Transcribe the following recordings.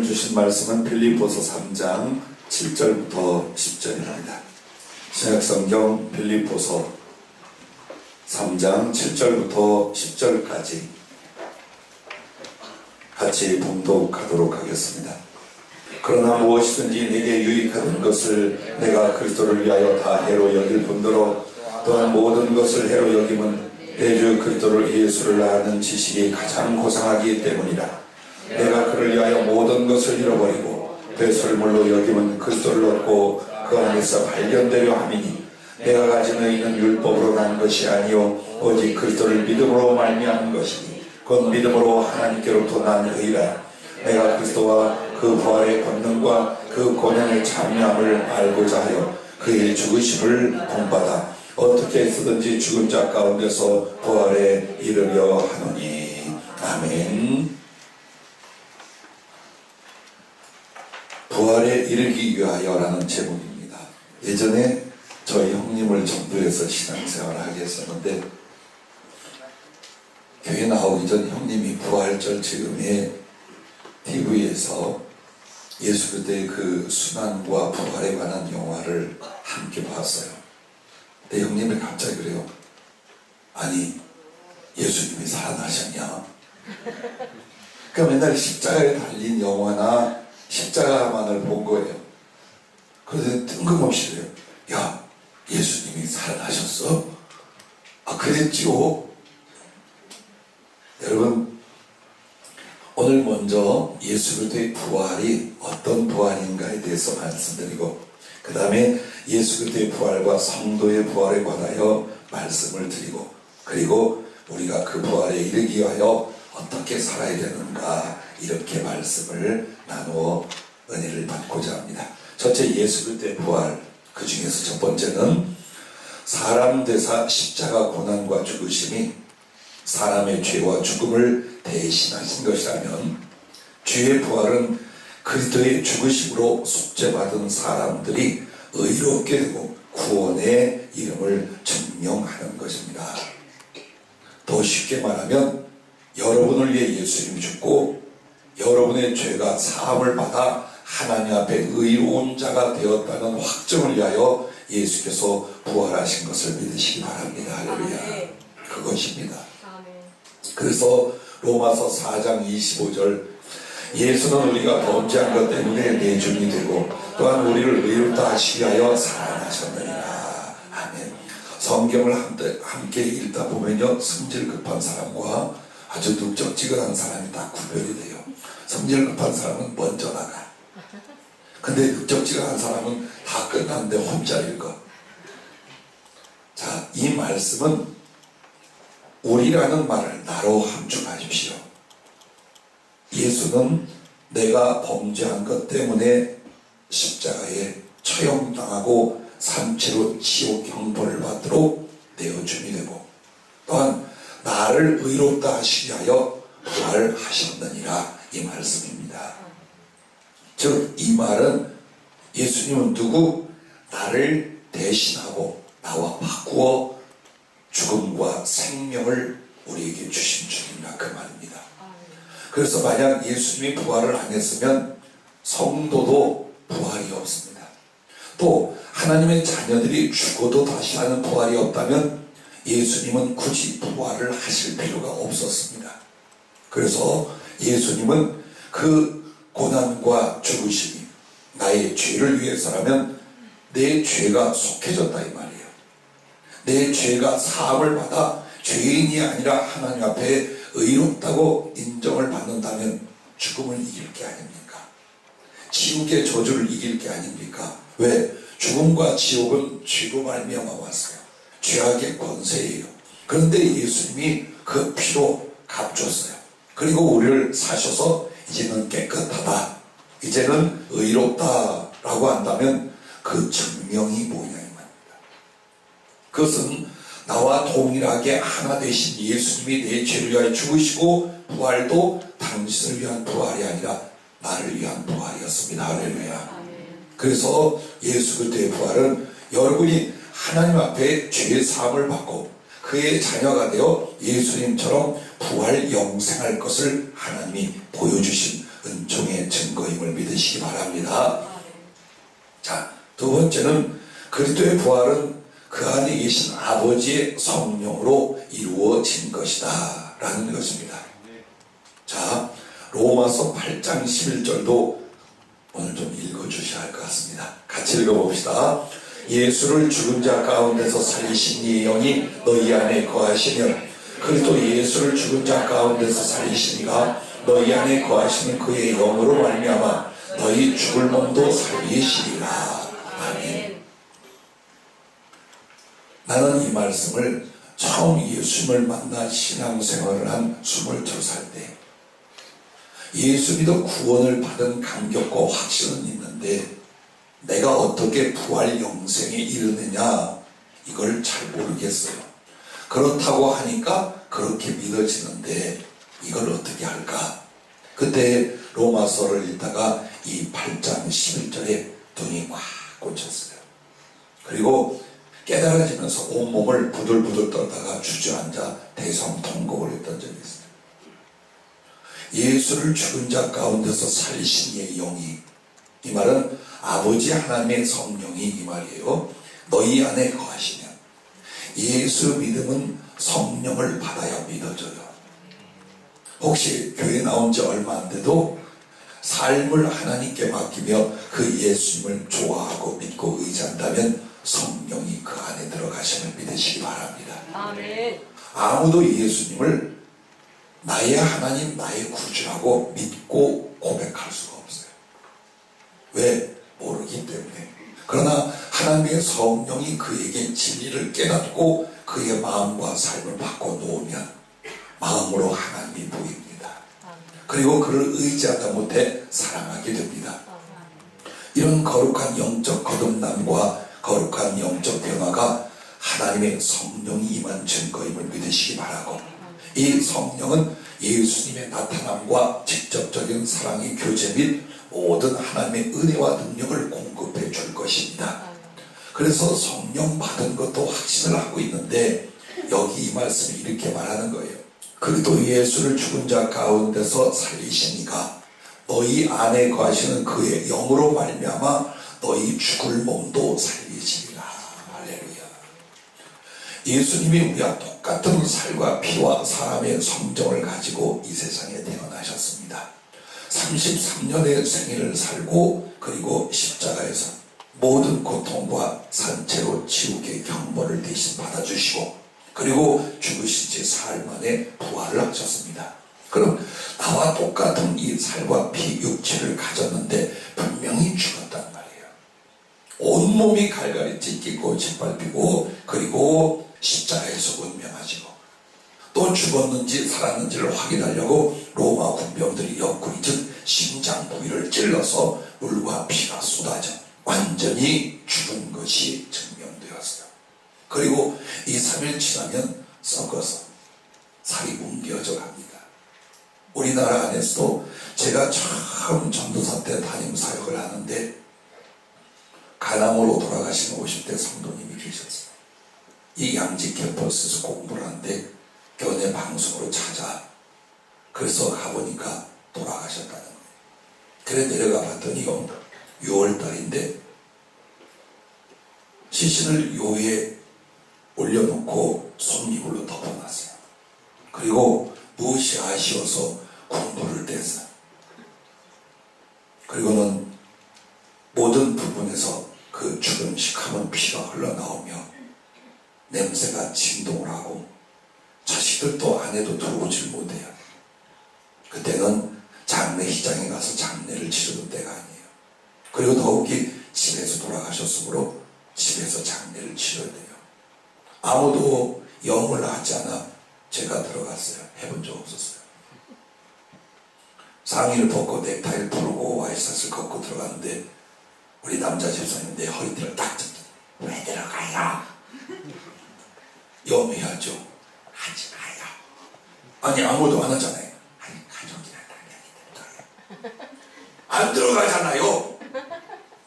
오늘 주신 말씀은 빌립보서 3장 7절부터 10절입니다. 신약성경 빌립보서 3장 7절부터 10절까지 같이 봉독하도록 하겠습니다. 그러나 무엇이든지 내게 유익하는 것을 내가 그리스도를 위하여 다 해로 여길 뿐더러 또한 모든 것을 해로 여김은 내 주 그리스도를 예수를 아는 지식이 가장 고상하기 때문이라. 내가 그를 위하여 모든 것을 잃어버리고 배설물로 여김은 그리스도를 얻고 그 안에서 발견되려 함이니 내가 가진 의는 율법으로 난 것이 아니요 오직 그리스도를 믿음으로 말미암은 것이니 곧 믿음으로 하나님께로부터 난 의라. 내가 그리스도와 그 부활의 권능과 그 권한의 참여함을 알고자 하여 그의 죽으심을 본받아 어떻게 쓰든지 죽은 자 가운데서 부활에 이르려 하노니. 아멘. 부활에 이르기 위하여라는 제목입니다. 예전에 저희 형님을 전도해서 신앙생활을 하게 했었는데, 교회 나오기 전 형님이 부활절 즈음에 TV에서 예수 그리스도의 그 순환과 부활에 관한 영화를 함께 봤어요. 근데 형님이 갑자기 그래요. 아니, 예수님이 살아나셨냐? 그러니까 맨날 십자가에 달린 영화나 십자가만을 본 거예요. 그런데 뜬금없이 그래요. 야, 예수님이 살아나셨어? 아, 그랬지요? 여러분, 오늘 먼저 예수 그리스도의 부활이 어떤 부활인가에 대해서 말씀드리고, 그 다음에 예수 그리스도의 부활과 성도의 부활에 관하여 말씀을 드리고, 그리고 우리가 그 부활에 이르기 위하여 어떻게 살아야 되는가, 이렇게 말씀을 나누어 은혜를 받고자 합니다. 첫째, 예수 그리스도의 부활. 그 중에서 첫 번째는 사람 되사 십자가 고난과 죽으심이 사람의 죄와 죽음을 대신하신 것이라면, 주의 부활은 그리스도의 죽으심으로 속죄받은 사람들이 의롭게 되고 구원의 이름을 증명하는 것입니다. 더 쉽게 말하면 여러분을 위해 예수님이 죽고 여러분의 죄가 사함을 받아 하나님 앞에 의로운 자가 되었다는 확정을 위하여 예수께서 부활하신 것을 믿으시기 바랍니다. 할렐루야. 그것입니다. 그래서 로마서 4장 25절, 예수는 우리가 범죄한 것 때문에 내준이 되고 또한 우리를 의롭다 하시기 위하여 살아나셨느니라. 아멘. 성경을 함께 읽다 보면요, 성질 급한 사람과 아주 눅적지근한 사람이 다 구별이 돼요. 성질 급한 사람은 먼저 나가. 근데 눅적지근한 사람은 다 끝났는데 혼자 읽어. 자, 이 말씀은 우리라는 말을 나로 함축하십시오. 예수는 내가 범죄한 것 때문에 십자가에 처형당하고 산채로 지옥 형벌을 받도록 내어줌이 되고, 또한 나를 의롭다 하시기 위하여 부활하셨느니라, 이 말씀입니다. 즉, 이 말은 예수님은 누구? 나를 대신하고 나와 바꾸어 죽음과 생명을 우리에게 주신 주님이라, 그 말입니다. 그래서 만약 예수님이 부활을 안 했으면 성도도 부활이 없습니다. 또 하나님의 자녀들이 죽어도 다시 하는 부활이 없다면 예수님은 굳이 부활을 하실 필요가 없었습니다. 그래서 예수님은 그 고난과 죽으심이 나의 죄를 위해서라면 내 죄가 속해졌다, 이 말이에요. 내 죄가 사함을 받아 죄인이 아니라 하나님 앞에 의롭다고 인정을 받는다면 죽음을 이길 게 아닙니까? 지옥의 저주를 이길 게 아닙니까? 왜? 죽음과 지옥은 죄로 말미암아 왔어요. 죄악의 권세예요. 그런데 예수님이 그 피로 값줬어요. 그리고 우리를 사셔서 이제는 깨끗하다, 이제는 의롭다라고 한다면 그 증명이 뭐냐, 이 말입니다. 그것은 나와 동일하게 하나 되신 예수님이 내 죄를 위하여 죽으시고 부활도 당신을 위한 부활이 아니라 나를 위한 부활이었습니다. 할렐루야. 그래서 예수 그리스도의 부활은 여러분이 하나님 앞에 죄 사함을 받고 그의 자녀가 되어 예수님처럼 부활 영생할 것을 하나님이 보여주신 은총의 증거이고 두 번째는 그리스도의 부활은 그 안에 계신 아버지의 성령으로 이루어진 것이다 라는 것입니다. 자, 로마서 8장 11절도 오늘 좀 읽어주셔야 할 것 같습니다. 같이 읽어봅시다. 예수를 죽은 자 가운데서 살리신 이의 영이 너희 안에 거하시면 그리스도 예수를 죽은 자 가운데서 살리신 이가 너희 안에 거하시는 그의 영으로 말미암아 너희 죽을 몸도 살리시리라. 아멘. 나는 이 말씀을 처음 예수님을 만나 신앙생활을 한 22살 때 예수 믿어 구원을 받은 감격과 확신은 있는데 내가 어떻게 부활 영생에 이르느냐 이걸 잘 모르겠어요. 그렇다고 하니까 그렇게 믿어지는데 이걸 어떻게 할까? 그때 로마서를 읽다가 이 8장 11절에 눈이 꽉 꽂혔어요. 그리고 깨달아지면서 온몸을 부들부들 떨다가 주저앉아 대성통곡을 했던 적이 있어요. 예수를 죽은 자 가운데서 살리신 이의 영이, 이 말은 아버지 하나님의 성령이 이 말이에요. 너희 안에 거하시면 예수 믿음은 성령을 받아야 믿어져요. 혹시 교회 나온 지 얼마 안 돼도 삶을 하나님께 맡기며 그 예수님을 좋아하고 믿고 의지한다면 성령이 그 안에 들어가심을 믿으시기 바랍니다. 아멘. 아무도 예수님을 나의 하나님, 나의 구주라고 믿고 고백할 수가 없어요. 왜? 모르기 때문에. 그러나 하나님의 성령이 그에게 진리를 깨닫고 그의 마음과 삶을 바꿔놓으면 마음으로 하나님이 보입니다. 그리고 그를 의지하다 못해 사랑하게 됩니다. 이런 거룩한 영적 거듭남과 거룩한 영적 변화가 하나님의 성령이 임한 증거임을 믿으시기 바라고, 이 성령은 예수님의 나타남과 직접적인 사랑의 교제 및 모든 하나님의 은혜와 능력을 공급해 줄 것입니다. 그래서 성령 받은 것도 확신을 하고 있는데 여기 이 말씀이 이렇게 말하는 거예요. 그리스도 예수를 죽은 자 가운데서 살리시니가 너희 안에 거하시는 그의 영으로 말미암아 너희 죽을 몸도 살리시리라. 할렐루야. 예수님이 우리와 똑같은 살과 피와 사람의 성정을 가지고 이 세상에 태어나셨습니다. 33년의 생애를 살고 그리고 십자가에서 모든 고통과 산채로 지옥의 형벌을 대신 받아주시고 그리고 죽으신 지 사흘 만에 부활을 하셨습니다. 그럼 나와 똑같은 이 살과 피 육체를 가졌는데 분명히 죽었단 말이에요. 온몸이 갈갈이 찢기고 짓밟히고 그리고 십자가에서 운명하시고 또 죽었는지 살았는지를 확인하려고 로마 군병들이 옆구리 즉 심장 부위를 찔러서 물과 피가 쏟아져 완전히 죽은 것이 증명되었어요. 그리고 2-3일 지나면 썩어서 살이 뭉개어져 갑니다. 우리나라 안에서도 제가 처음 전도사 때 담임 사역을 하는데 간암으로 돌아가신 50대 성도님이 계셨어요. 이 양지 캠퍼스에서 공부를 하는데 교내 방송으로 찾아. 그래서 가보니까 돌아가셨다는 거예요. 그래 내려가 봤더니요 6월달인데 시신을 요에 올려놓고 손이불로 덮어놨어요. 그리고 무엇이 아쉬워서 군부를 뗐어요. 그리고는 모든 부분에서 그 죽은 시커먼 피가 흘러나오며 냄새가 진동을 하고 자식들도 안에도 들어오질 못해요. 그때는 장례식장에 가서 장례를 치르던 때가 아니에요. 그리고 더욱이 집에서 돌아가셨으므로 집에서 장례를 치러야 돼요. 아무도 영을 하지 않아 제가 들어갔어요. 해본 적 없었어요. 상의를 벗고 넥타이를 풀고 와이셔츠를 걷고 들어갔는데 우리 남자 집사님 내 허리띠를 딱 잡고 왜 들어가요? 염해하죠. 하지 마요. 아니 아무도 안 하잖아요. 아니 가족이나 당연히 들어가요. 안 들어가잖아요.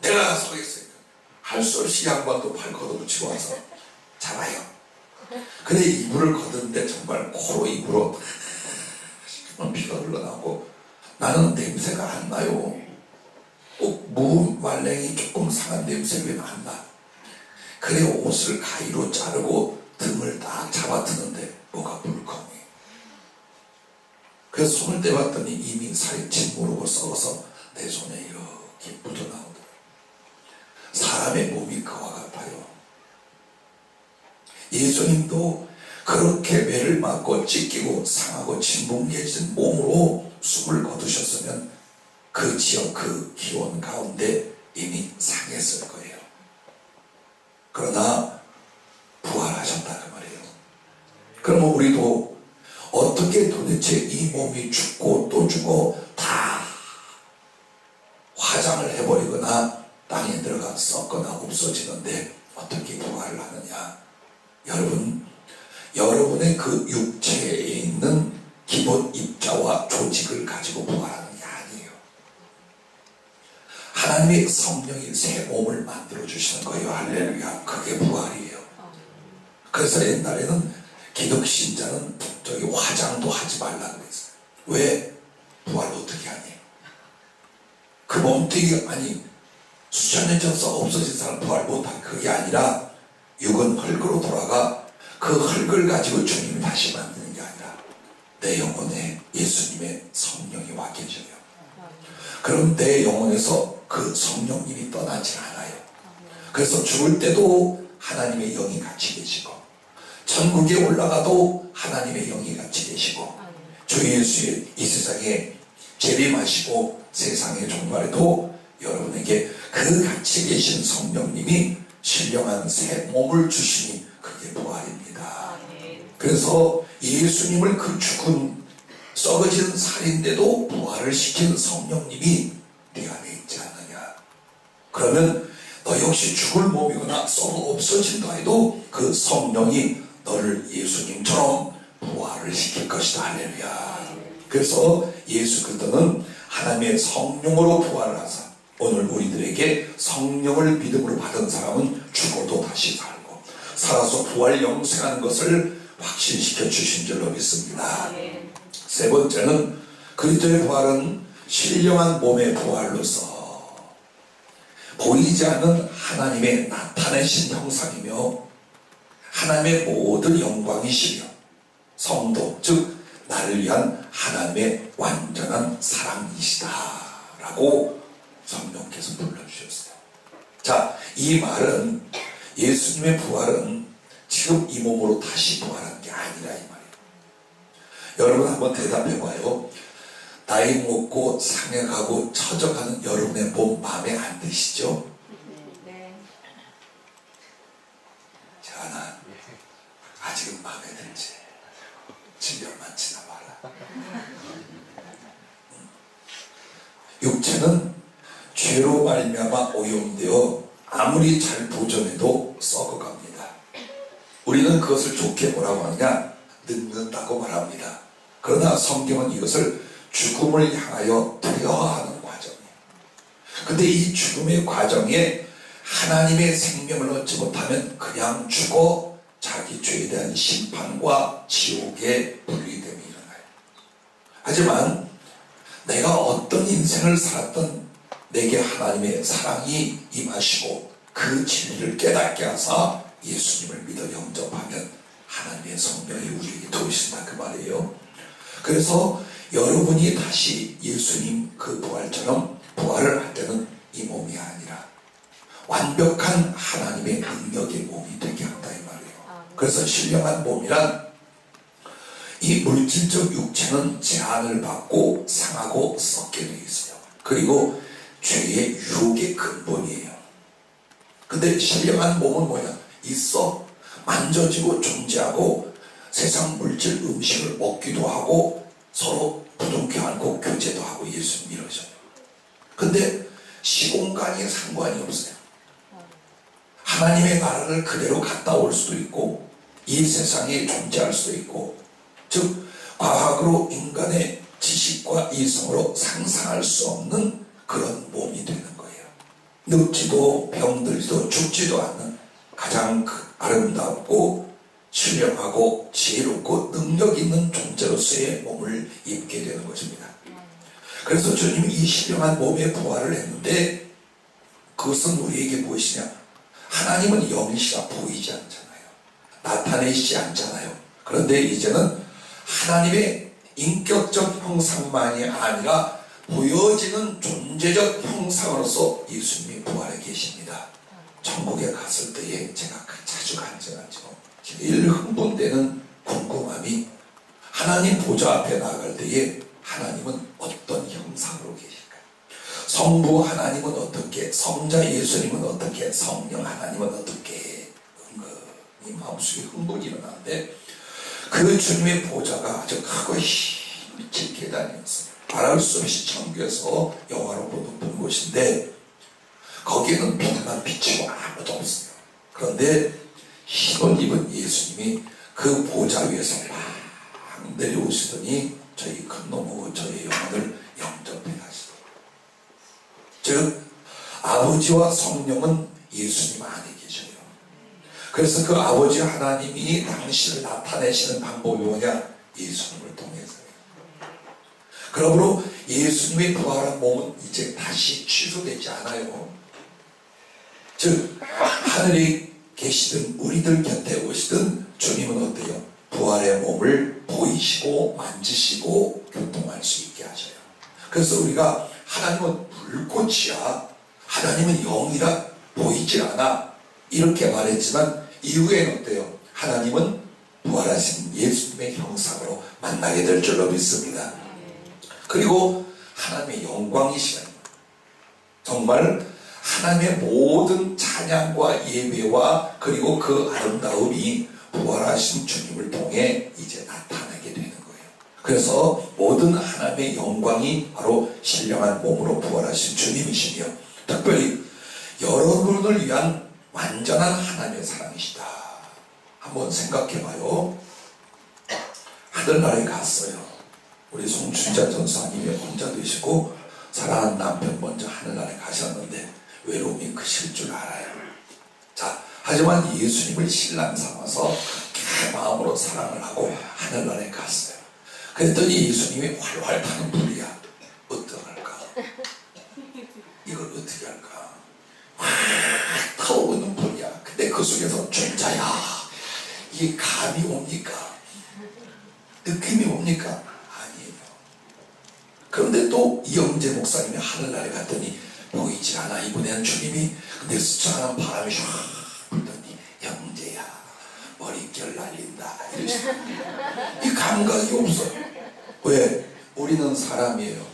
내가 서 있으니까 할 수 없이 양반도 팔 걷어붙이고 와서 잡아요. 근데 이불을 걷는데 정말 코로 입으로 시커먼 피가 흘러나오고 나는 냄새가 안 나요. 꼭 무말랭이 조금 상한 냄새가 왜 안 나? 그래 옷을 가위로 자르고 등을 딱 잡아드는데 뭐가 물컹해. 그래서 손을 떼봤더니 이미 살이 짓무르고 썩어서 내 손에 이렇게 묻어나오더라고요. 사람의 몸이 그와 같아요. 예수님도 그렇게 매를 맞고 찢기고 상하고 진붕개진 몸으로 숨을 거두셨으면 그 지역 그 기온 가운데 이미 상했을 거예요. 그러나 부활하셨다 그 말이에요. 그러면 우리도 어떻게 도대체 이 몸이 죽고 또 죽고 다 화장을 해버리거나 땅에 들어가 썩거나 없어지는데 어떻게 부활을 하느냐? 여러분, 여러분의 그 육체에 있는 기본 입자와 조직을 가지고 부활하는 게 아니에요. 하나님의 성령이 새 몸을 만들어 주시는 거예요. 할렐루야. 그게 부활이에요. 그래서 옛날에는 기독 신자는 저기 화장도 하지 말라고 그랬어요. 왜? 부활 어떻게 하니? 그 몸뚱이가 아니 수천 년 전서 없어진 사람 부활 못한 그게 아니라 육은 흙으로 돌아가 그 흙을 가지고 주님이 다시 만드는 게 아니라 내 영혼에 예수님의 성령이 와 계셔요. 그럼 내 영혼에서 그 성령님이 떠나지 않아요. 그래서 죽을 때도 하나님의 영이 같이 계시고 천국에 올라가도 하나님의 영이 같이 계시고 주 예수의 이 세상에 재림하시고 세상의 종말에도 여러분에게 그 같이 계신 성령님이 신령한 새 몸을 주시니 그게 부활입니다. 그래서 예수님을 그 죽은 썩어진 살인데도 부활을 시킨 성령님이 네 안에 있지 않느냐. 그러면 너 역시 죽을 몸이거나 썩어 없어진다 해도 그 성령이 너를 예수님처럼 부활을 시킬 것이다. 할렐루야. 그래서 예수 그리스도는 하나님의 성령으로 부활을 하사 오늘 우리들에게 성령을 믿음으로 받은 사람은 죽어도 다시 살고 살아서 부활 영생하는 것을 확신시켜 주신 줄로 믿습니다. 세 번째는 그리스도의 부활은 신령한 몸의 부활로서 보이지 않는 하나님의 나타내신 형상이며 하나님의 모든 영광이시며 성도 즉 나를 위한 하나님의 완전한 사랑이시다라고 성령께서 불러주셨어요. 자, 이 말은 예수님의 부활은 지금 이 몸으로 다시 부활한 게 아니라 이 말이에요. 여러분 한번 대답해봐요. 나이 먹고 상해가고 처져가는 여러분의 몸 마음에 안 드시죠? 네. 자나 아직은 마음에 들지. 7년만 지나봐라. 육체는 죄로 말미암아 오염되어 아무리 잘 보존해도 썩어갑니다. 우리는 그것을 좋게 뭐라고 하느냐? 늙는다고 말합니다. 그러나 성경은 이것을 죽음을 향하여 퇴화하는 과정이에요. 근데 이 죽음의 과정에 하나님의 생명을 얻지 못하면 그냥 죽어 자기 죄에 대한 심판과 지옥의 분리됨이 일어나요. 하지만 내가 어떤 인생을 살았던 내게 하나님의 사랑이 임하시고 그 진리를 깨닫게 하사 예수님을 믿어 영접하면 하나님의 성령이 우리에게 도우신다 그 말이에요. 그래서 여러분이 다시 예수님 그 부활처럼 부활을 할 때는 이 몸이 아니라 완벽한 하나님의 능력의 몸이 되게 한다 이 말이에요. 그래서 신령한 몸이란 이 물질적 육체는 제한을 받고 상하고 썩게 되어 있어요. 그리고 죄의 유혹의 근본이에요. 근데 신령한 몸은 뭐냐? 있어 만져지고 존재하고 세상 물질 음식을 먹기도 하고 서로 부둥켜 안고 교제도 하고 예수 믿으셔요. 근데 시공간이 상관이 없어요. 하나님의 나라를 그대로 갔다 올 수도 있고 이 세상에 존재할 수도 있고 즉 과학으로 인간의 지식과 이성으로 상상할 수 없는 그런 몸이 되는 거예요. 늙지도 병들지도 죽지도 않는 가장 아름답고 신령하고 지혜롭고 능력 있는 존재로서의 몸을 입게 되는 것입니다. 그래서 주님이 이 신령한 몸의 부활을 했는데 그것은 우리에게 무엇이냐? 하나님은 영이시라 보이지 않잖아요. 나타내시지 않잖아요. 그런데 이제는 하나님의 인격적 형상만이 아니라 보여지는 존재적 형상으로서 예수님이 부활해 계십니다. 천국에 갔을 때에 제가 자주 간증하죠. 제일 흥분되는 궁금함이 하나님 보좌 앞에 나갈 때에 하나님은 어떤 형상으로 계실까요? 성부 하나님은 어떻게, 성자 예수님은 어떻게, 성령 하나님은 어떻게, 이 마음속에 흥분이 일어나는데 그 주님의 보좌가 아주 크고 힘미칠 계단이었어요. 말할 수 없이 천국에서 영화롭고 높은 곳인데 거기에는 빛만 비치고 아무도 없어요. 그런데 흰옷 입은 예수님이 그 보좌 위에서 막 내려오시더니 저희 큰 놈하고 저의 영혼을 영접해 가시더라고요. 즉 아버지와 성령은 예수님 안에 계셔요. 그래서 그 아버지 하나님이 당신을 나타내시는 방법이 뭐냐? 예수님을 통해서요. 그러므로 예수님의 부활한 몸은 이제 다시 취소되지 않아요. 즉 하늘에 계시든 우리들 곁에 오시든 주님은 어때요? 부활의 몸을 보이시고 만지시고 교통할 수 있게 하셔요. 그래서 우리가 하나님은 불꽃이야, 하나님은 영이라 보이질 않아, 이렇게 말했지만 이후에는 어때요? 하나님은 부활하신 예수님의 형상으로 만나게 될 줄로 믿습니다. 그리고 하나님의 영광이시라는 거예요. 정말 하나님의 모든 찬양과 예배와 그리고 그 아름다움이 부활하신 주님을 통해 이제 나타나게 되는 거예요. 그래서 모든 하나님의 영광이 바로 신령한 몸으로 부활하신 주님이시며 특별히 여러분을 위한 완전한 하나님의 사랑이시다. 한번 생각해봐요. 하늘나라에 갔어요. 우리 송춘자 전사님이 혼자 되시고 사랑하는 남편 먼저 하늘나라에 가셨는데 외로움이 크실 줄 알아요. 자, 하지만 예수님을 신랑 삼아서 그 마음으로 사랑을 하고 하늘나라에 갔어요. 그랬더니 예수님이 활활 타는 불이야. 어떡할까? 이걸 어떻게 할까? 확 타오르는 불이야. 근데 그 속에서 존자야, 이게 감이 옵니까? 느낌이 옵니까? 아니에요. 그런데 또 이영재 목사님이 하늘나라에 갔더니 보이질 않아. 이번에는 주님이. 근데 수상한 바람이 샥 불더니 영재야 머릿결 날린다 이러시고 이 감각이 없어요. 왜? 우리는 사람이에요.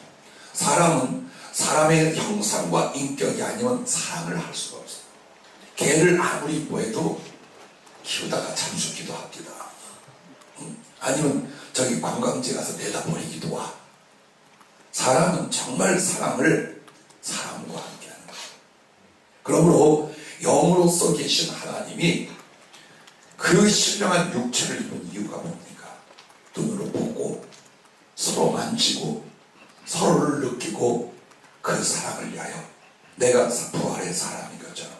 사람은 사람의 형상과 인격이 아니면 사랑을 할 수가 없어요. 개를 아무리 이뻐해도 키우다가 잠수기도 합니다. 아니면 저기 관광지 가서 내다 버리기도 와. 사람은 정말 사랑을 사람과 함께하는 거예요. 그러므로 영으로서 계신 하나님이 그 신령한 육체를 입은 이유가 뭡니까? 눈으로 보고 서로 만지고 서로를 느끼고 그 사랑을 위하여 내가 부활의 사람인 것처럼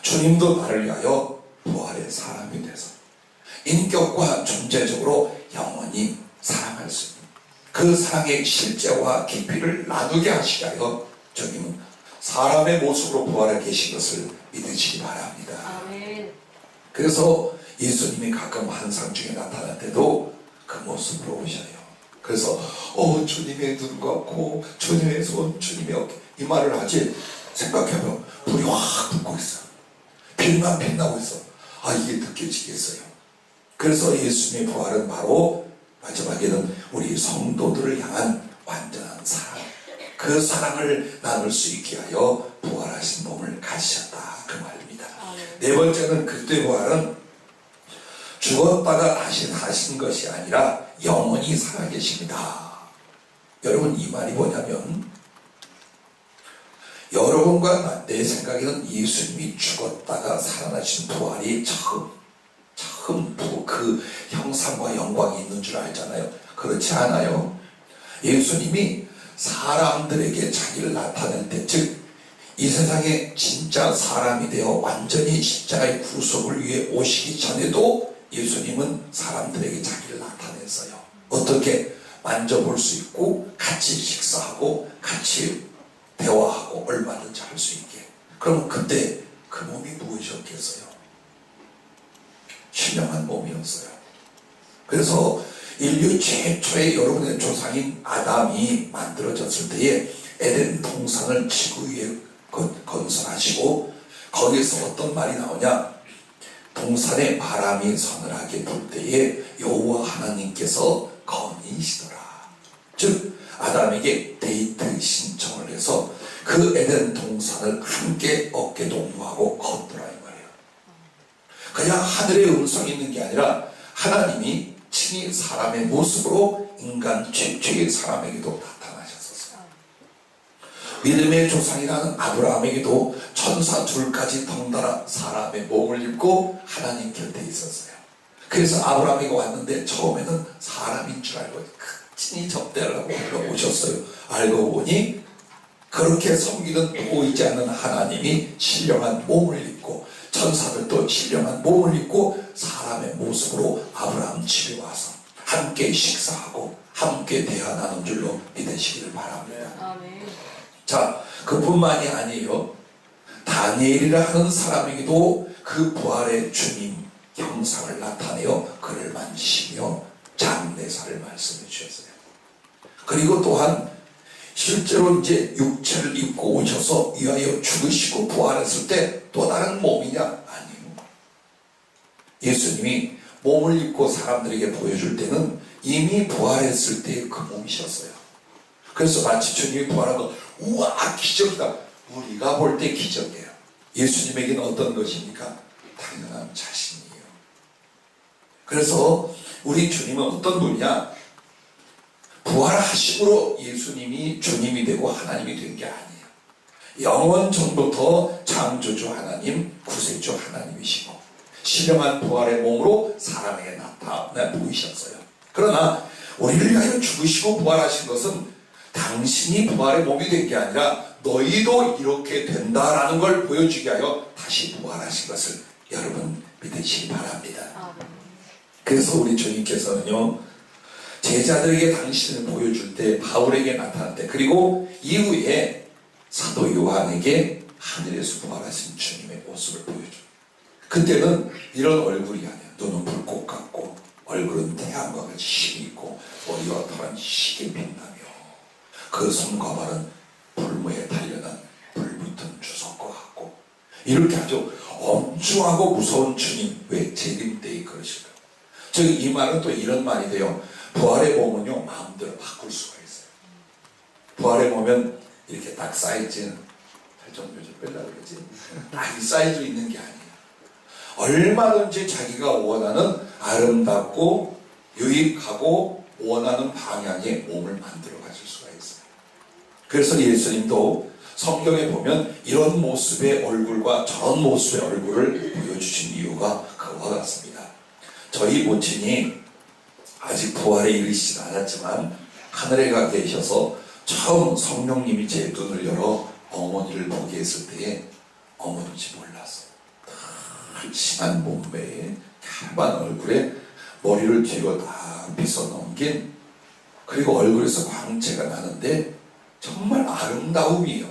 주님도 나를 위하여 부활의 사람이 돼서 인격과 존재적으로 영원히 사랑할 수 있는 그 사랑의 실제와 깊이를 나누게 하시게 하여 주님은 사람의 모습으로 부활해 계신 것을 믿으시기 바랍니다. 아멘. 그래서 예수님이 가끔 환상 중에 나타날 때도 그 모습으로 오셔요. 그래서 주님의 눈과 코, 주님의 손, 주님의 어깨, 이 말을 하지 생각해보면 불이 확 붙고 있어. 빛만 빛나고 있어. 이게 느껴지겠어요. 그래서 예수님의 부활은 바로 마지막에는 우리 성도들을 향한 완전한 사랑, 그 사랑을 나눌 수 있게 하여 부활하신 몸을 가지셨다, 그 말입니다. 네 번째는 그리스도의 부활은 죽었다가 다시 사신 것이 아니라 영원히 살아계십니다. 여러분, 이 말이 뭐냐면 여러분과 내 생각에는 예수님이 죽었다가 살아나신 부활이 처음 그 형상과 영광이 있는 줄 알잖아요. 그렇지 않아요. 예수님이 사람들에게 자기를 나타낼 때, 즉 이 세상에 진짜 사람이 되어 완전히 십자가의 구속을 위해 오시기 전에도 예수님은 사람들에게 자기를 나타냈어요. 어떻게? 만져볼 수 있고 같이 식사하고 같이 대화하고 얼마든지 할 수 있게. 그러면 그때 그 몸이 무엇이었겠어요? 신령한 몸이었어요. 그래서 인류 최초의 여러분의 조상인 아담이 만들어졌을 때에 에덴 동산을 지구 위에 건설하시고 거기에서 어떤 말이 나오냐? 동산에 바람이 서늘하게 불 때에 여호와 하나님께서 거니시더라. 즉 아담에게 데이트 신청을 해서 그 에덴 동산을 함께 어깨 동무하고 걷더라 이 말이에요. 그냥 하늘의 음성이 있는 게 아니라 하나님이 친히 사람의 모습으로 인간 최초의 사람에게도 나타나셨었어요. 믿음의 조상이라는 아브라함에게도 천사 둘까지 덩달아 사람의 몸을 입고 하나님 곁에 있었어요. 그래서 아브라함에게 왔는데 처음에는 사람인 줄 알고 친히 접대를 하고 불러오셨어요. 알고 보니 그렇게 섬기는 보이지 않는 하나님이 신령한 몸을 입고 천사들도 신령한 몸을 입고 사람의 모습으로 아브라함 집에 와서 함께 식사하고 함께 대화 나눈 줄로 믿으시기를 바랍니다. 아멘. 자, 그뿐만이 아니에요. 다니엘이라 하는 사람에게도 그 부활의 주님 형상을 나타내어 그를 만지시며 장례사를 말씀해 주셨어요. 그리고 또한 실제로 이제 육체를 입고 오셔서 위하여 죽으시고 부활했을 때 또 다른 몸이냐? 아니에요. 예수님이 몸을 입고 사람들에게 보여줄 때는 이미 부활했을 때의 그 몸이셨어요. 그래서 마치 주님이 부활한 거 우와 기적이다. 우리가 볼 때 기적이에요. 예수님에게는 어떤 것입니까? 당연한 자신이에요. 그래서 우리 주님은 어떤 분이냐? 부활하심으로 예수님이 주님이 되고 하나님이 된 게 아니에요. 영원 전부터 창조주 하나님, 구세주 하나님이시고 신령한 부활의 몸으로 사람에게 나타나 보이셨어요. 그러나 우리를 위하여 죽으시고 부활하신 것은 당신이 부활의 몸이 된 게 아니라 너희도 이렇게 된다라는 걸 보여주기 위하여 다시 부활하신 것을 여러분 믿으시기 바랍니다. 그래서 우리 주님께서는요, 제자들에게 당신을 보여줄 때, 바울에게 나타날 때, 그리고 이후에 사도 요한에게 하늘에서 부활하신 주님의 모습을 보여줘요. 그때는 이런 얼굴이 아니야. 눈은 불꽃 같고 얼굴은 태양과 같이 힘이 있고 머리와 털은 시계 빛나며 그 손과 발은 불무에 단련한 불붙은 주석과 같고 이렇게 아주 엄중하고 무서운 주님. 왜 재림 때에 그러실까? 저기 이 말은 또 이런 말이 돼요. 부활의 몸은요 마음대로 바꿀 수가 있어요. 부활의 몸은 이렇게 딱 사이즈는 팔정교조 빼려고 그러지 딱 이 사이즈로 있는 게 아니에요. 얼마든지 자기가 원하는 아름답고 유익하고 원하는 방향의 몸을 만들어 가질 수가 있어요. 그래서 예수님도 성경에 보면 이런 모습의 얼굴과 저런 모습의 얼굴을 보여주신 이유가 그와 같습니다. 저희 모친이 아직 부활에 이르시진 않았지만 하늘에 가 계셔서 처음 성령님이 제 눈을 열어 어머니를 보게 했을 때에 어머니인지 몰랐어요. 심한 몸매에 캬만 얼굴에 머리를 뒤로 다 빗어 넘긴, 그리고 얼굴에서 광채가 나는데 정말 아름다움이에요.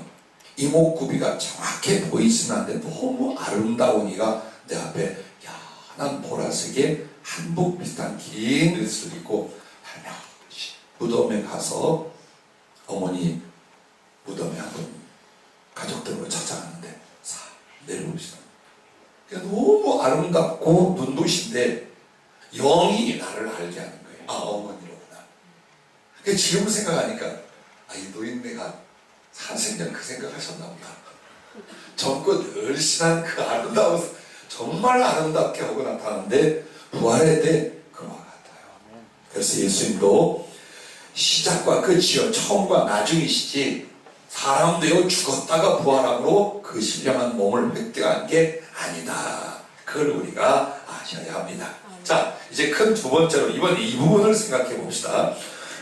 이목구비가 정확해 보이진 않는데 너무 아름다우니가 내 앞에 연한 보라색의 한복 비슷한 긴 드레스를 입고 살며시 무덤에 가서 어머니 무덤에 한번 가족들로 찾아왔는데 싹 내려오시더라고요. 너무 아름답고 눈부신데 영이 나를 알게 하는 거예요. 아, 어머니로구나. 지금 생각하니까 이 노인네가 산생전 그 생각하셨나 보다. 젊고 늘씬한 그 아름다운, 정말 아름답게 하고 나타나는데 부활의 때 그와 같아요. 그래서 예수님도 시작과 끝이요 처음과 나중이시지 사람 되어 죽었다가 부활함으로 그 신령한 몸을 획득한 게 아니다. 그걸 우리가 아셔야 합니다. 자, 이제 큰 두 번째로 이번 이 부분을 생각해 봅시다.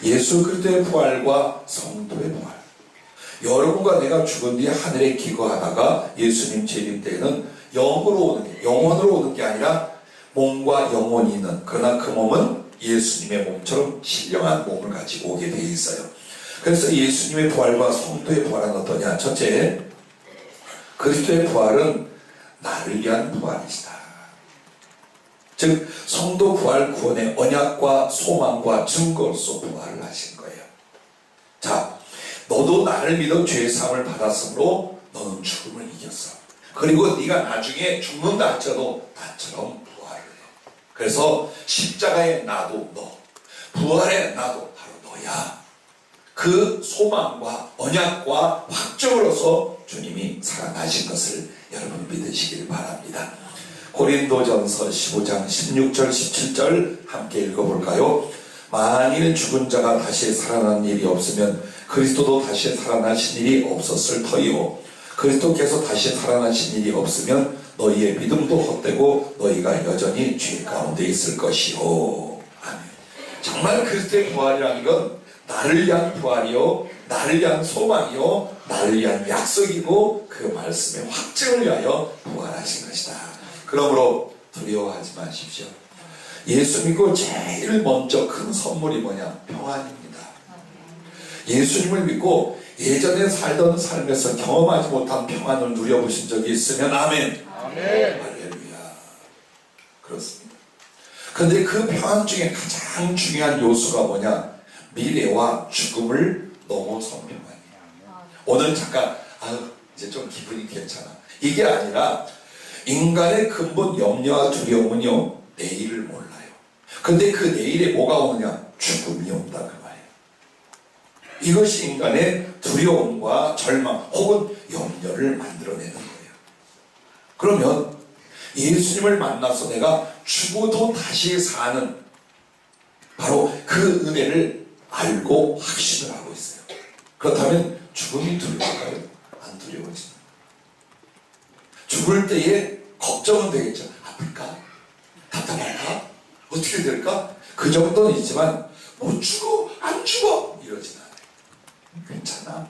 예수 그리스도의 부활과 성도의 부활. 여러분과 내가 죽은 뒤에 하늘에 기거하다가 예수님 재림 때에는 영원으로 오는 게 아니라 몸과 영혼이 있는, 그러나 그 몸은 예수님의 몸처럼 신령한 몸을 가지고 오게 되어 있어요. 그래서 예수님의 부활과 성도의 부활은 어떠냐? 첫째, 그리스도의 부활은 나를 위한 부활이시다. 즉 성도 부활 구원의 언약과 소망과 증거로서 부활을 하신 거예요. 자, 너도 나를 믿어 죄의 사함을 받았으므로 너는 죽음을 이겼어. 그리고 네가 나중에 죽는다 할지라도 나처럼 부활을 해. 그래서 십자가의 나도 너, 부활의 나도 바로 너야. 그 소망과 언약과 확정으로서 주님이 살아나신 것을 여러분 믿으시길 바랍니다. 고린도전서 15장 16절 17절 함께 읽어볼까요? 만일 죽은 자가 다시 살아난 일이 없으면 그리스도도 다시 살아나신 일이 없었을 터이요, 그리스도께서 다시 살아나신 일이 없으면 너희의 믿음도 헛되고 너희가 여전히 죄 가운데 있을 것이요. 아멘. 정말 그리스도의 부활이라는 건 나를 위한 부활이요, 나를 위한 소망이요, 나를 위한 약속이고 그 말씀의 확증을 위하여 부활하신 것이다. 그러므로 두려워하지 마십시오. 예수 믿고 제일 먼저 큰 선물이 뭐냐? 평안입니다. 예수님을 믿고 예전에 살던 삶에서 경험하지 못한 평안을 누려보신 적이 있으면 아멘. 아멘. 할렐루야. 그렇습니다. 그런데 그 평안 중에 가장 중요한 요소가 뭐냐? 미래와 죽음을 넘어선 평안이에요. 오늘 잠깐 이제 좀 기분이 괜찮아. 이게 아니라 인간의 근본 염려와 두려움은요, 내일을 몰라요. 근데 그 내일에 뭐가 오느냐? 죽음이 온다 그 말이에요. 이것이 인간의 두려움과 절망 혹은 염려를 만들어내는 거예요. 그러면 예수님을 만나서 내가 죽어도 다시 사는 바로 그 은혜를 알고 확신을 하고 있어요. 그렇다면 죽음이 두려울까요? 안 두려워지는. 죽을 때에 걱정은 되겠죠. 아플까? 답답할까? 어떻게 될까? 그 정도는 있지만 못 죽어, 안 죽어 이러진 않아요. 괜찮아.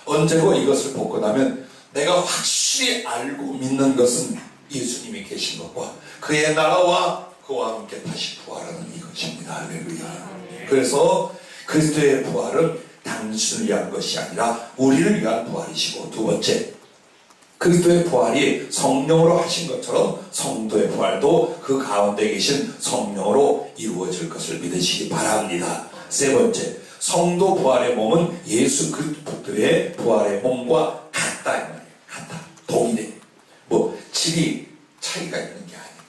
언제고 이것을 보고 나면 내가 확실히 알고 믿는 것은 예수님이 계신 것과 그의 나라와 그와 함께 다시 부활하는 이것입니다. 할렐루야. 그래서 그리스도의 부활은 당신을 위한 것이 아니라 우리를 위한 부활이시고, 두 번째, 그리스도의 부활이 성령으로 하신 것처럼 성도의 부활도 그 가운데 계신 성령으로 이루어질 것을 믿으시기 바랍니다. 세 번째, 성도 부활의 몸은 예수 그리스도의 부활의 몸과 같다 이 말이에요. 같다. 동일해. 질이 차이가 있는 게 아니에요.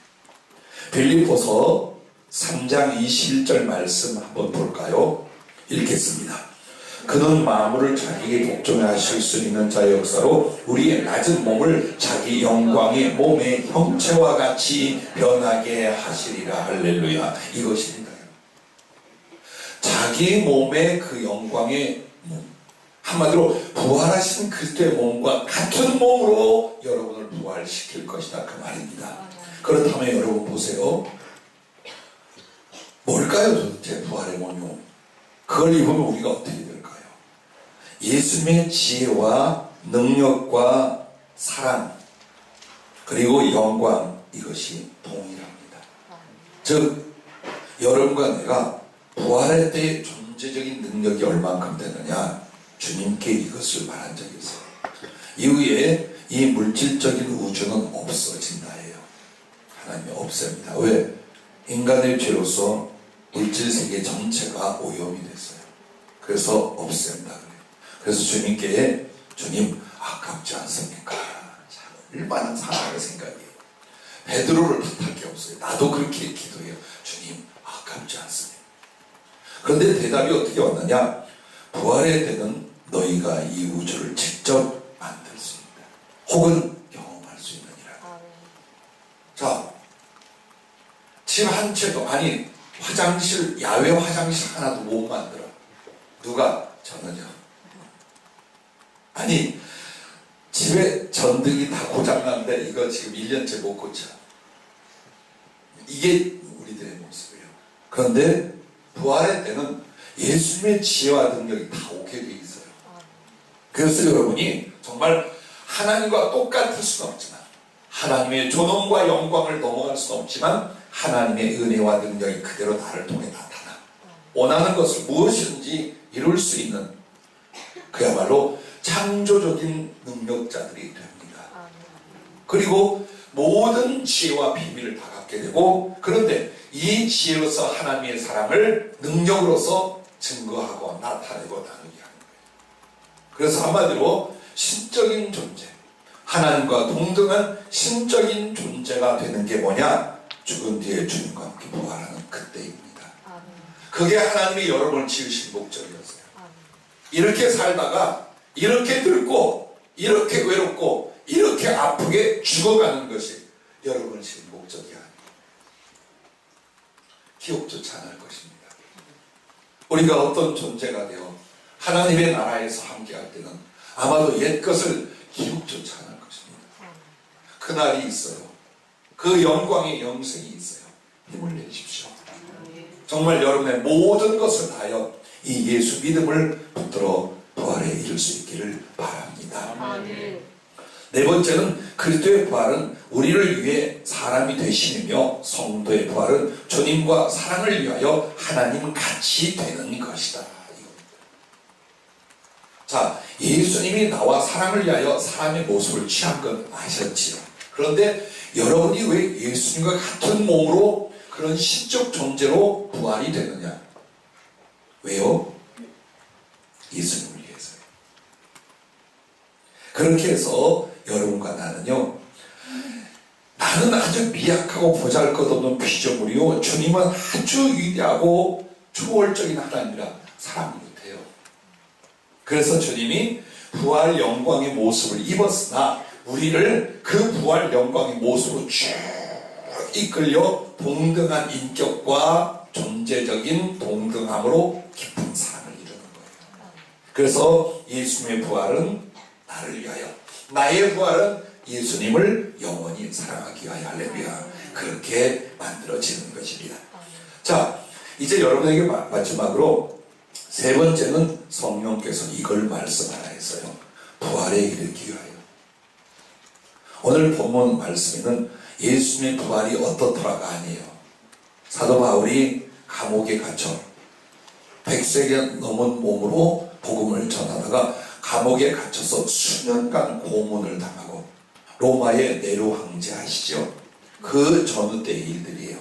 빌립보서 3장 21절 말씀 한번 볼까요? 읽겠습니다. 그는 만물을 자기에게 복종해 하실 수 있는 자의 역사로 우리의 낮은 몸을 자기 영광의 몸의 형체와 같이 변하게 하시리라. 할렐루야. 이것입니다. 자기 몸의 그 영광의 몸, 한마디로 부활하신 그리스도의 몸과 같은 몸으로 여러분을 부활시킬 것이다 그 말입니다. 그렇다면 여러분 보세요. 뭘까요 도대체 부활의 몸이? 그걸 입으면 우리가 어떻게 될까요? 예수님의 지혜와 능력과 사랑 그리고 영광, 이것이 동일합니다. 즉 여러분과 내가 부활할 때의 존재적인 능력이 얼만큼 되느냐, 주님께 이것을 말한 적이 있어요. 이후에 이 물질적인 우주는 없어진다예요. 하나님이 없앱니다. 왜? 인간의 죄로서 물질 세계 전체가 오염이 됐어요. 그래서 없앱니다. 그래서 주님께, 주님 아깝지 않습니까? 얼마나 사랑을 생각해요. 베드로를 탓할 게 없어요. 나도 그렇게 기도해요. 주님 아깝지 않습니다. 그런데 대답이 어떻게 왔느냐? 부활의 때는 너희가 이 우주를 직접 만들 수 있다. 혹은 경험할 수 있느니라. 자, 집 한 채도, 아니 화장실, 야외 화장실 하나도 못 만들어. 누가? 저는요. 아니 집에 전등이 다 고장났는데 이거 지금 1년째 못 고쳐. 이게 우리들의 모습이에요. 그런데 부활의 때는 예수님의 지혜와 능력이 다 오게 돼 있어요. 그래서 여러분이 정말 하나님과 똑같을 수는 없지만, 하나님의 존엄과 영광을 넘어갈 수는 없지만 하나님의 은혜와 능력이 그대로 나를 통해 나타나 원하는 것을 무엇이든지 이룰 수 있는 그야말로 창조적인 능력자들이 됩니다. 그리고 모든 지혜와 비밀을 다 갖게 되고, 그런데 이 지혜로서 하나님의 사랑을 능력으로서 증거하고 나타내고 나누게 하는 거예요. 그래서 한마디로 신적인 존재, 하나님과 동등한 신적인 존재가 되는 게 뭐냐? 죽은 뒤에 주님과 함께 부활하는 그때입니다. 그게 하나님이 여러분을 지으신 목적이었어요. 이렇게 살다가 이렇게 늙고 이렇게 외롭고 이렇게 아프게 죽어가는 것이 여러분을 지은 목적이 아니에요. 기억조차 안 할 것입니다. 우리가 어떤 존재가 되어 하나님의 나라에서 함께할 때는 아마도 옛 것을 기억조차 안 할 것입니다. 그날이 있어요. 그 영광의 영생이 있어요. 힘을 내십시오. 정말 여러분의 모든 것을 다하여 이 예수 믿음을 붙들어 부활에 이를 수 있기를 바랍니다. 네 번째는 그리스도의 부활은 우리를 위해 사람이 되심이며, 성도의 부활은 주님과 사랑을 위하여 하나님 같이 되는 것이다. 자, 예수님이 나와 사랑을 위하여 사람의 모습을 취한 건 아셨지요. 그런데 여러분이 왜 예수님과 같은 몸으로 그런 신적 존재로 부활이 되느냐? 왜요? 예수님을 위해서요. 그렇게 해서 여러분과 나는요, 나는 아주 미약하고 보잘것없는 피조물이요, 주님은 아주 위대하고 초월적인 하나님이라 사람 못해요. 그래서 주님이 부활 영광의 모습을 입었으나 우리를 그 부활 영광의 모습으로 쭉 이끌려 동등한 인격과 존재적인 동등함으로 깊은 사랑을 이루는 거예요. 그래서 예수님의 부활은 나를 위하여, 나의 부활은 예수님을 영원히 사랑하기 위하여, 할렐루야, 그렇게 만들어지는 것입니다. 자, 이제 여러분에게 마지막으로 세 번째는 성령께서 이걸 말씀하라 했어요. 부활에 이르기 위하여. 오늘 본문 말씀에는 예수님의 부활이 어떻더라가 아니에요. 사도 바울이 감옥에 갇혀 100세가 넘은 몸으로 복음을 전하다가 감옥에 갇혀서 수년간 고문을 당하고, 로마의 네로 황제 아시죠? 그 전후 때의 일들이에요.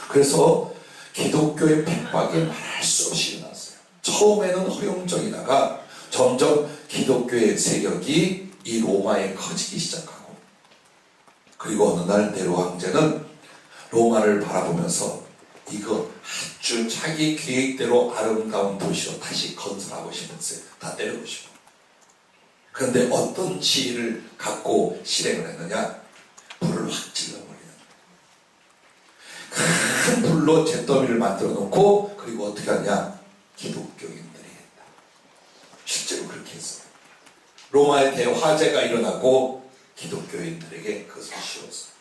그래서 기독교의 핍박이 말할 수 없이 일어났어요. 처음에는 허용적이다가 점점 기독교의 세력이 이 로마에 커지기 시작하고, 그리고 어느 날 네로 황제는 로마를 바라보면서 이거 아주 자기 계획대로 아름다운 도시로 다시 건설하고 싶었어요. 다 때려부시고. 그런데 어떤 지혜를 갖고 실행을 했느냐? 불을 확 질러버리는 거예요. 큰 불로 잿더미를 만들어 놓고, 그리고 어떻게 하냐? 기독교인들이 했다. 실제로 그렇게 했어요. 로마에 대화재가 일어나고 기독교인들에게 그것을 씌웠어요.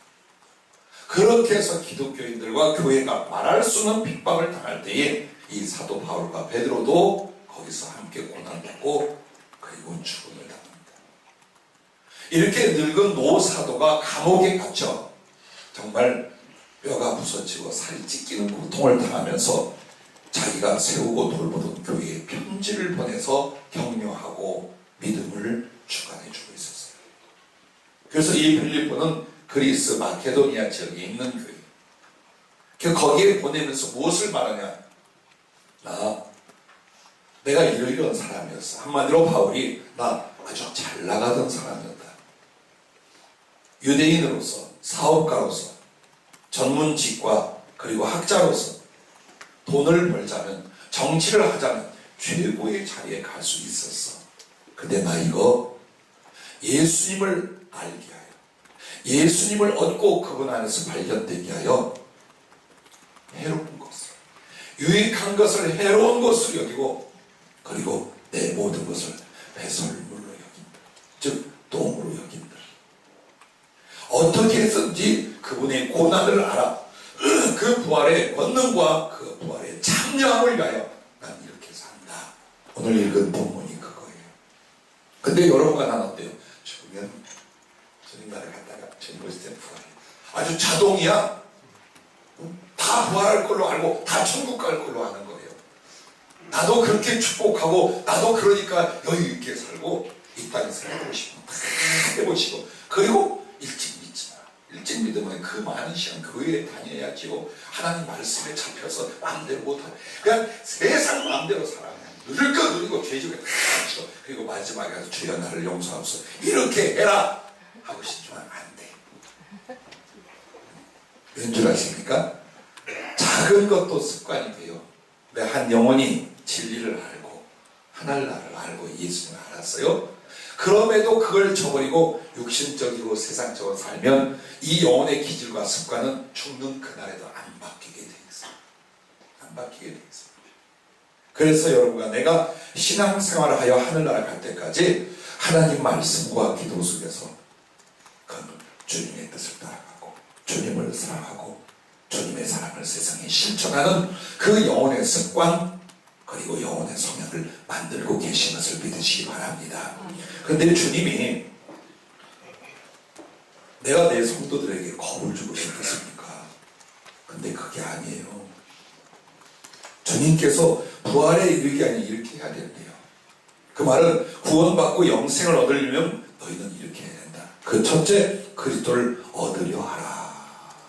그렇게 해서 기독교인들과 교회가 말할 수 없는 핍박을 당할 때에 이 사도 바울과 베드로도 거기서 함께 고난받고 그리고 죽음을 당합니다. 이렇게 늙은 노 사도가 감옥에 갇혀 정말 뼈가 부서지고 살이 찢기는 고통을 당하면서 자기가 세우고 돌보던 교회에 편지를 보내서 격려하고 믿음을 주관해주고 있었어요. 그래서 이 빌립보는 그리스 마케도니아 지역에 있는 교회. 거기에 보내면서 무엇을 말하냐? 내가 이런 사람이었어. 한마디로 바울이 나 아주 잘 나가던 사람이었다. 유대인으로서, 사업가로서, 전문직과 그리고 학자로서 돈을 벌자면, 정치를 하자면 최고의 자리에 갈 수 있었어. 근데 나 이거 예수님을 알게 하여, 예수님을 얻고 그분 안에서 발견되게 하여 해로운 것을, 유익한 것을 해로운 것으로 여기고, 그리고 내 모든 것을 배설물로 여긴다. 즉 똥으로 여긴다. 어떻게 해서든지 그분의 고난을 알아 그 부활의 권능과 그 부활의 참여함을 위하여 난 이렇게 산다. 오늘 읽은 본문이 그거예요. 근데 여러분과 난 어때요? 죽으면 주님 나라 갔다가 주님 보실 때는 부활해. 아주 자동이야. 다 부활할 걸로 알고 다 천국 갈 걸로 아는 거예요. 나도 그렇게 축복하고, 나도 그러니까 여유 있게 살고, 이 땅에서 해보시고 다 해보시고, 그리고 일찍 믿으면 그 많은 시간 교회에 다녀야지요. 하나님 말씀에 잡혀서 마음대로 못하고 그냥 세상 마음대로 살아요. 누릴 거 누리고 죄지고 다 하죠. 그리고 마지막에 가서 주여 나를 용서하옵소서 이렇게 해라 하고 싶지만 안 돼. 왠 줄 아십니까? 작은 것도 습관이 돼요. 내 한 영혼이 진리를 알고 하늘나라를 알고 예수님을 알았어요. 그럼에도 그걸 저버리고 육신적이고 세상적으로 살면 이 영혼의 기질과 습관은 죽는 그날에도 안 바뀌게 돼 있어요. 안 바뀌게 돼 있어요. 그래서 여러분과 내가 신앙생활을 하여 하늘나라 갈 때까지 하나님 말씀과 기도 속에서 그 주님의 뜻을 따라가고 주님을 사랑하고 주님의 사랑을 세상에 실천하는 그 영혼의 습관 그리고 영혼의 성향을 만들고 계신 것을 믿으시기 바랍니다. 그런데 주님이 내가 내 성도들에게 겁을 주고 싶겠습니까? 근데 그게 아니에요. 주님께서 부활에 이르게 아니 이렇게 해야 된대요. 그 말은 구원받고 영생을 얻으려면 너희는 이렇게 해야 된다. 그 첫째 그리스도를 얻으려 하라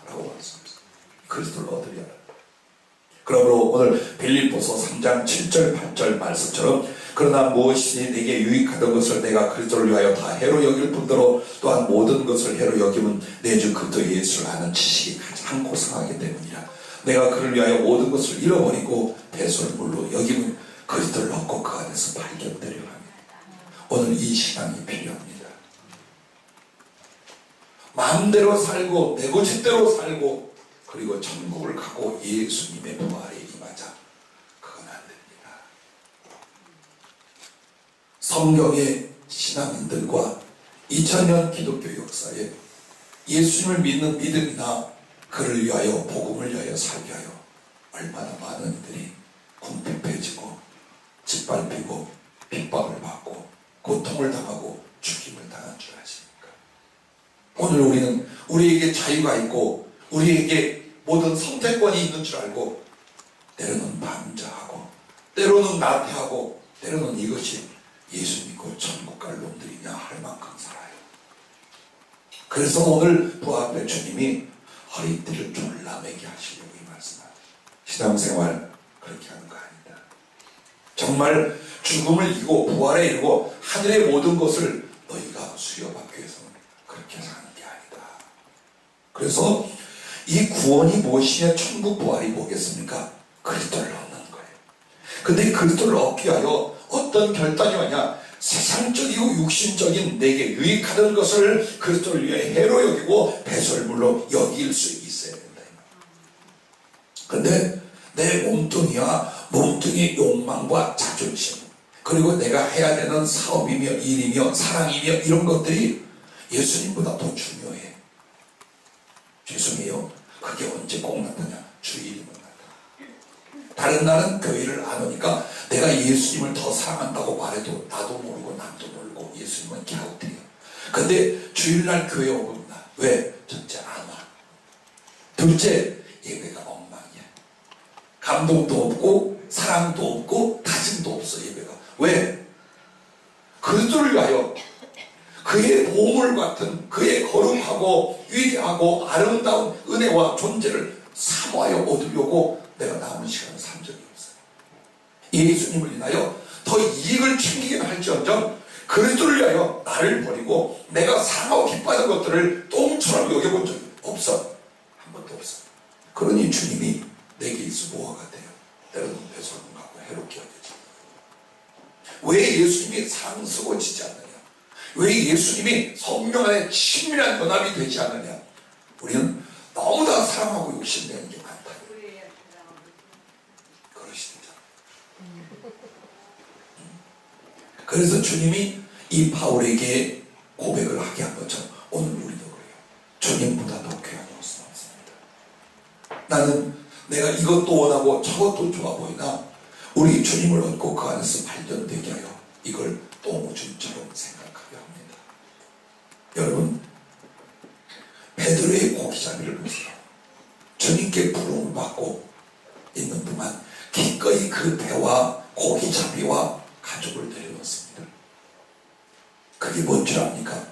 라고 말씀했어요. 그리스도를 얻으려 하라. 그러므로 오늘 빌립보서 3장 7절 8절 말씀처럼 그러나 무엇이 내게 유익하던 것을 내가 그리스도를 위하여 다 해로 여길 뿐더러 또한 모든 것을 해로 여기면 내 주 그리스도 예수를 아는 지식이 가장 고상하기 때문이라. 내가 그를 위하여 모든 것을 잃어버리고 배설물로 여기면 그리스도를 얻고 그 안에서 발견되려 합니다. 오늘 이 신앙이 필요합니다. 마음대로 살고 내 고집대로 살고 그리고 천국을 가고 예수님의 부활에 임하자. 그건 안 됩니다. 성경의 신앙인들과 2000년 기독교 역사에 예수님을 믿는 믿음이나 그를 위하여 복음을 위하여 살게 하여 얼마나 많은 이들이 궁핍해지고 짓밟히고 핍박을 받고 고통을 당하고 죽임을 당한 줄 아십니까? 오늘 우리는 우리에게 자유가 있고 우리에게 모든 선택권이 있는 줄 알고 때로는 반자하고 때로는 나태하고 때로는 이것이 예수 믿고 천국 갈 놈들이냐 할 만큼 살아요. 그래서 오늘 부활의 주님이 허리띠를 졸라매게 하시려고 이 말씀합니다. 신앙생활 그렇게 하는 거 아니다. 정말 죽음을 이기고 부활에 이르고 하늘의 모든 것을 너희가 수여받기 위해서는 그렇게 사는 게 아니다. 그래서 이 구원이 무엇이냐 천국 부활이 뭐겠습니까? 그리스도를 얻는 거예요. 근데 그리스도를 얻기 위하여 어떤 결단이 왔냐? 세상적이고 육신적인 내게 유익하던 것을 그리스도를 위해 해로 여기고 배설물로 여길 수 있어야 된다. 근데 내 몸뚱이와 몸뚱이의 욕망과 자존심 그리고 내가 해야 되는 사업이며 일이며 사랑이며 이런 것들이 예수님보다 더 중요해. 죄송해요. 그게 언제 꼭 나타나? 주일이면 나타나. 다른 날은 교회를 안 오니까 내가 예수님을 더 사랑한다고 말해도 나도 모르고 남도 모르고 예수님은 갸우뚱해요. 근데 주일날 교회 오면 나. 왜? 첫째 안 와. 둘째 예배가 엉망이야. 감동도 없고 사랑도 없고 다짐도 없어 예배가. 왜? 그리스도를 위하여 그의 보물 같은 그의 거룩하고 위대하고 아름다운 은혜와 존재를 사모하여 얻으려고 내가 남은 시간을 산 적이 없어요. 예수님을 인하여 더 이익을 챙기긴 할지언정 그리스도를 위하여 나를 버리고 내가 사랑하고 기뻐하는 것들을 똥처럼 여겨본 적이 없어. 한 번도 없어. 그러니 주님이 내게 있어 뭐가 돼요? 때로는 배설물하고 해롭게 여겨지. 왜 예수님이 상스러워지지 않느냐? 왜 예수님이 성령 안에 친밀한 연합이 되지 않느냐? 우리는 너무나 사랑하고 욕심내는 게 많다. 그러시죠. 그래서 주님이 이 바울에게 고백을 하게 한 것처럼 오늘 우리도 그래요. 주님보다 더 귀한 것은 없습니다. 나는 내가 이것도 원하고 저것도 좋아 보이나 우리 주님을 얻고 그 안에서 발견되게 하여 이걸 똥오줌처럼 생각하게 합니다. 여러분 베드로의 고기잡이를 보세요. 주님께 부름을 받고 있는 동안 기꺼이 그 배와 고기잡이와 가족을 내려놓습니다. 그게 뭔 줄 압니까?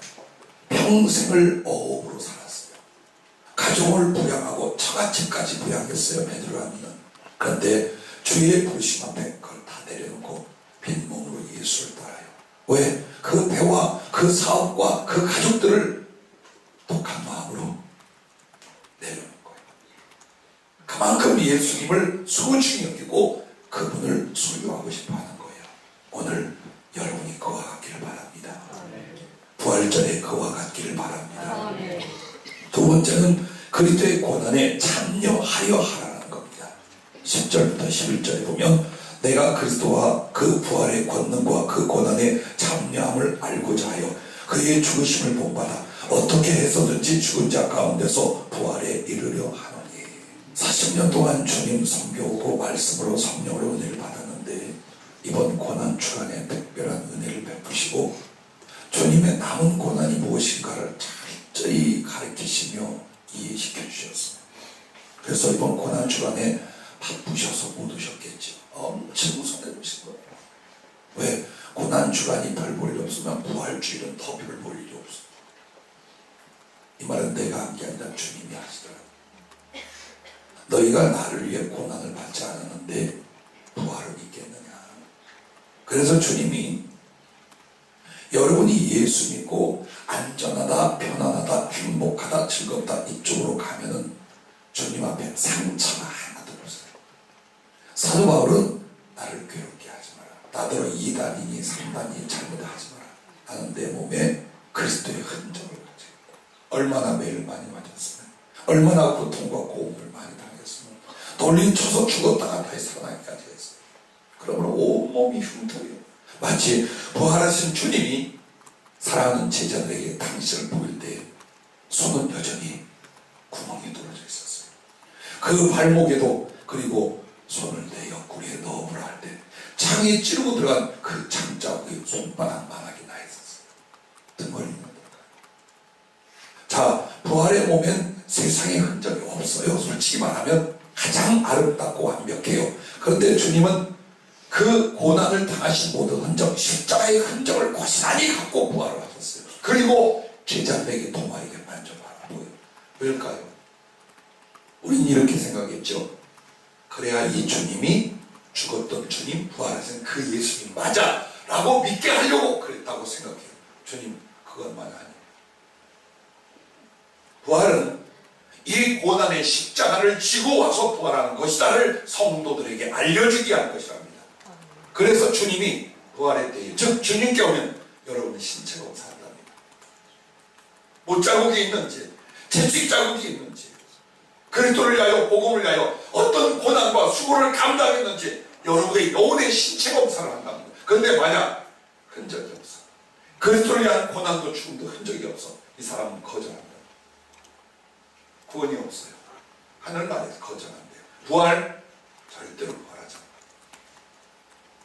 평생을 어업으로 살았어요. 가정을 부양하고 처갓집까지 부양했어요. 베드로라는. 그런데 주의 부르심 앞에 그걸 다 내려놓고 빈몸으로 예수를 따라요. 왜? 그 배와 그 사업과 그 가족들을 독한 마음으로 내려놓은 거예요. 그만큼 예수님을 소중히 여기고 그분을 소유하고 싶어 하는 거예요. 오늘 여러분이 그와 같기를 바랍니다. 부활절에 그와 같기를 바랍니다. 두 번째는 그리스도의 고난에 참여하여 하라는 겁니다. 10절부터 11절에 보면 내가 그리스도와 그 부활의 권능과 그 고난에 참여함을 알고자 하여 그의 죽으심을 본받아 어떻게 해서든지 죽은 자 가운데서 부활에 이르려 하노니. 40년 동안 주님 섬겨오고 말씀으로 성령으로 은혜를 받았는데 이번 고난 주간에 특별한 은혜를 베푸시고 주님의 남은 고난이 무엇인가를 철저히 가르치시며 이해시켜 주셨어요. 그래서 이번 고난 주간에 바쁘셔서 못 오셨겠죠. 엄청 손해보신 거예요. 왜? 고난 주간이 별 볼 일 없으면 부활주일은 더 별 볼 일이 없어. 이 말은 내가 한 게 아니라 주님이 하시더라고요. 너희가 나를 위해 고난을 받지 않았는데 부활은 있겠느냐. 그래서 주님이 여러분이 예수 믿고 안전하다, 편안하다, 행복하다, 즐겁다 이쪽으로 가면은 주님 앞에 상처가 하나도 없어요. 사도 바울은 나를 괴롭게 하지 마라. 나더러 2단이니 3단이니 잘못하지 마라. 나는 내 몸에 그리스도의 흔적을 가지고 얼마나 매를 많이 맞았으면, 얼마나 고통과 고움을 많이 당했으면, 돌린 쳐서 죽었다가 다시 살아나기까지 했어요. 그러므로 온몸이 흉터요. 마치 부활하신 주님이 사랑하는 제자들에게 당신을 보일 때 손은 여전히 구멍이 뚫어져 있었어요. 그 발목에도, 그리고 손을 내 옆구리에 넣어보라 할 때 창이 찌르고 들어간 그 창자국이 손바닥만하게 나 있었어요. 등걸리는 데가. 자, 부활의 몸엔 세상의 흔적이 없어요. 솔직히 말하면 가장 아름답고 완벽해요. 그런데 주님은 그 고난을 당하신 모든 흔적, 십자가의 흔적을 고스란히 갖고 부활을 하셨어요. 그리고 제자들에게 도마에게 만져봐라고요. 왜일까요? 우린 이렇게 생각했죠. 그래야 이 주님이, 죽었던 주님, 부활하신 그 예수님 맞아 라고 믿게 하려고 그랬다고 생각해요. 주님 그것만 아니에요. 부활은 이 고난의 십자가를 지고 와서 부활하는 것이다를 성도들에게 알려주기 위한 것이랍니다. 그래서 주님이 부활의 때에, 즉 주님께 오면 여러분의 신체가 산답니다. 못자국이 있는지, 채찍 자국이 있는지, 그리스도를 위하여, 복음을 위하여 어떤 고난과 수고를 감당했는지 여러분의 영혼의 신체 검사를 한답니다. 그런데 만약 흔적이 없어, 그리스도를 위한 고난도 죽음도 흔적이 없어, 이 사람은 거절한다. 구원이 없어요. 하늘나라에서 거절한대요. 부활 절대로 부활하지 않아요.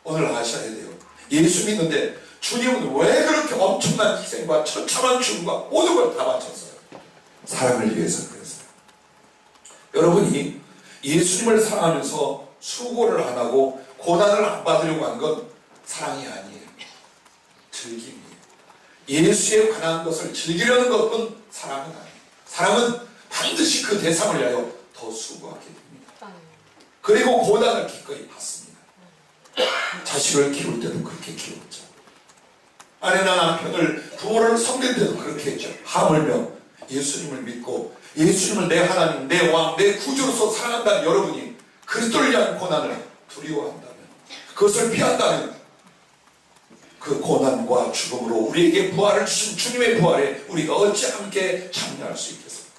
오늘 아셔야 돼요. 예수 믿는데 주님은 왜 그렇게 엄청난 희생과 처참한 죽음과 모든 걸 다 바쳤어요? 사랑을 위해서 그랬어요. 여러분이 예수님을 사랑하면서 수고를 안 하고 고난을 안 받으려고 하는 건 사랑이 아니에요. 즐김이에요. 예수에 관한 것을 즐기려는 것은 사랑은 아니에요. 사랑은 반드시 그 대상을 위하여 더 수고하게 됩니다. 그리고 고난을 기꺼이 받습니다. 자식을 키울 때도 그렇게 키웠죠. 아내나 남편을, 부모를 섬길 때도 그렇게 했죠. 하물며 예수님을 믿고 예수님을 내 하나님, 내 왕, 내 구주로서 사랑한다는 여러분이 그리스도를 위한 고난을 두려워한다면, 그것을 피한다면 그 고난과 죽음으로 우리에게 부활을 주신 주님의 부활에 우리가 어찌 함께 참여할 수 있겠습니까?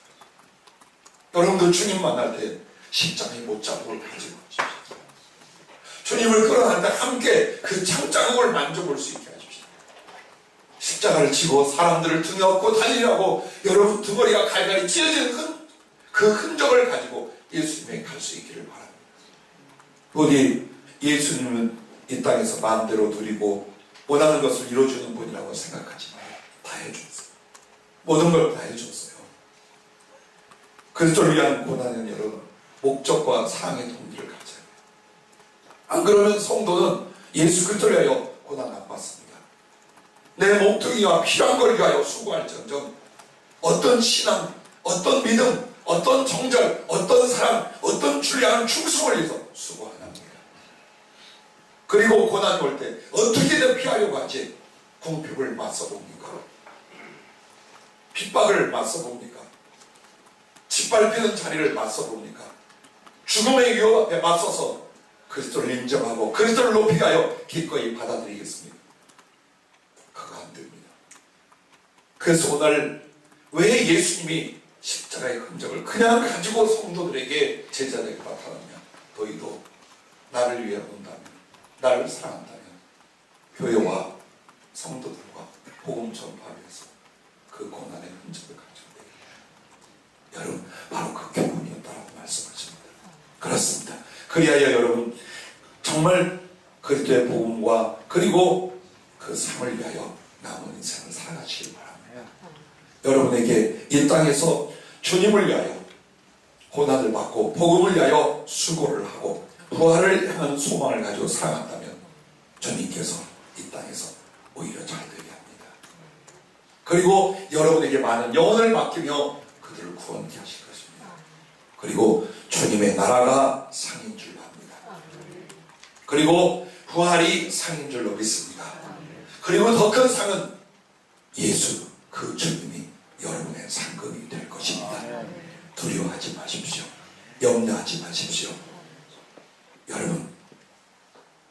여러분들 주님 만날 때 십자가의 못자국을 가지고 오십시오. 주님을 끌어낼 때 함께 그 창자국을 만져볼 수 있게 하십시오. 십자가를 지고 사람들을 등에 업고 달리라고 여러분 등허리가 갈갈이 찢어진 그 흔적을 가지고 예수님에게 갈 수 있기를 바랍니다. 부디 예수님은 이 땅에서 마음대로 누리고 원하는 것을 이루어주는 분이라고 생각하지 마요. 다 해줬어요. 모든 걸 다 해줬어요. 그리스도를 위한 고난은 여러분 목적과 사랑의 동기를 가져야 돼요. 안 그러면 성도는 예수 그리스도를 위하여 고난 안 받습니다. 내 몸뚱이와 필요한 걸 위하여 수고할지언정 어떤 신앙, 어떤 믿음, 어떤 정절, 어떤 사랑, 어떤 주량한 충성을 위해서 수고하랍니다. 그리고 고난이 올 때 어떻게든 피하려고 하지 궁핍을 맞서봅니까? 핍박을 맞서봅니까? 짓밟히는 자리를 맞서봅니까? 죽음의 위협 앞에 맞서서 그리스도를 인정하고 그리스도를 높이게 하여 기꺼이 받아들이겠습니다. 그거 안 됩니다. 그래서 오늘 왜 예수님이 십자가의 흔적을 그냥 가지고 성도들에게 제자들에게 나타나냐? 너희도 나를 위해 본다면, 나를 사랑한다면 교회와 성도들과 복음 전파하면서 그 고난의 흔적을 가지고 되겠다. 여러분 바로 그 교훈이었다라고 말씀하십니다. 그렇습니다. 그리하여 여러분 정말 그리스도의 복음과 그리고 그 삶을 위하여 남은 인생을 살아가시기 바랍니다. 여러분에게 이 땅에서 주님을 위하여 고난을 받고 복음을 위하여 수고를 하고 부활을 향하는 소망을 가지고 살아간다면 주님께서 이 땅에서 오히려 잘 되게 합니다. 그리고 여러분에게 많은 영혼을 맡기며 그들을 구원케 하실 것입니다. 그리고 주님의 나라가 상인 줄로 압니다. 그리고 부활이 상인 줄로 믿습니다. 그리고 더 큰 상은 예수 그 주님이 여러분의 상급이 될 것입니다. 두려워하지 마십시오. 염려하지 마십시오.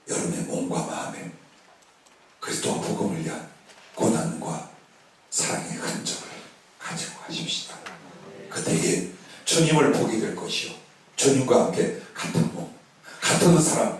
여러분의 몸과 마음에 그리스도와 복음을 위한 고난과 사랑의 흔적을 가지고 가십시다. 그때에 주님을 보게 될 것이요 주님과 함께 같은 몸, 같은 사랑,